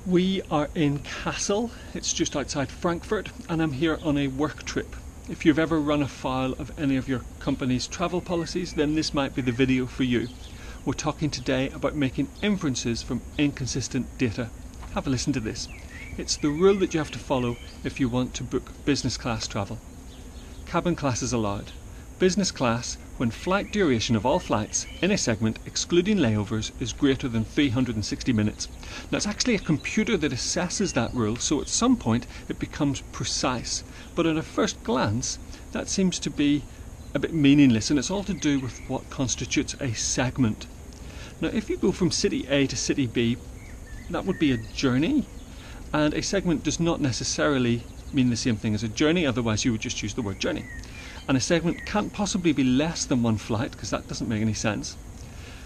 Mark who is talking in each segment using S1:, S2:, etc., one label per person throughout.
S1: We are in Kassel, it's just outside Frankfurt, and I'm here on a work trip. If you've ever run afoul of any of your company's travel policies, then this might be the video for you. We're talking today about making inferences from inconsistent data. Have a listen to this. It's the rule that you have to follow if you want to book business class travel. Cabin class is allowed. Business class when flight duration of all flights in a segment, excluding layovers, is greater than 360 minutes. Now it's actually a computer that assesses that rule, so at some point it becomes precise. But at a first glance, that seems to be a bit meaningless, and it's all to do with what constitutes a segment. Now if you go from city A to city B, that would be a journey, and a segment does not necessarily mean the same thing as a journey, otherwise you would just use the word journey. And a segment can't possibly be less than one flight, because that doesn't make any sense.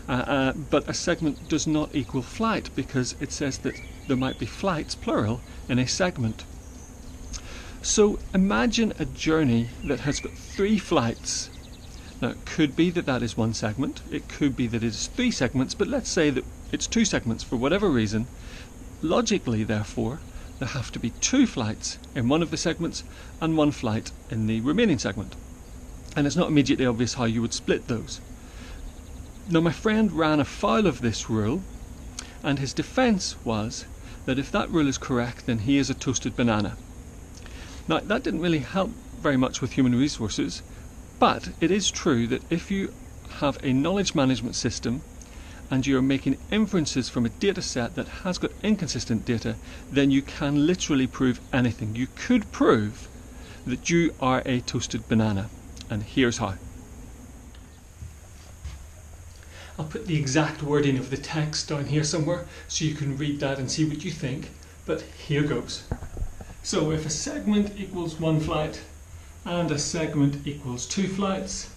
S1: But a segment does not equal flight, because it says that there might be flights, plural, in a segment. So imagine a journey that has got 3 flights. Now it could be that that is one segment, it could be that it is 3 segments, but let's say that it's 2 segments for whatever reason. Logically, therefore, there have to be 2 flights in one of the segments and 1 flight in the remaining segment. And it's not immediately obvious how you would split those. Now my friend ran afoul of this rule, and his defence was that if that rule is correct, then he is a toasted banana. Now that didn't really help very much with human resources, but it is true that if you have a knowledge management system and you're making inferences from a data set that has got inconsistent data, then you can literally prove anything. You could prove that you are a toasted banana, and here's how. I'll put the exact wording of the text down here somewhere so you can read that and see what you think, but here goes. So if a segment equals 1 flight and a segment equals 2 flights,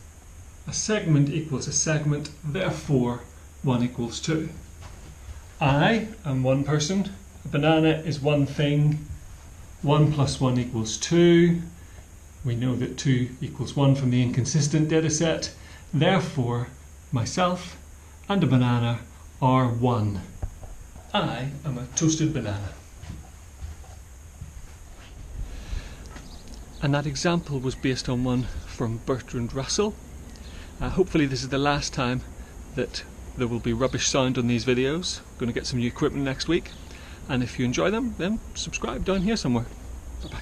S1: a segment equals a segment, therefore 1 equals 2. I am 1 person, a banana is 1 thing, 1 plus 1 equals 2. We know that 2 equals 1 from the inconsistent data set, therefore myself and a banana are 1. I am a toasted banana. And that example was based on one from Bertrand Russell. Hopefully this is the last time that there will be rubbish sound on these videos. I'm going to get some new equipment next week, and if you enjoy them, then subscribe down here somewhere. Bye bye.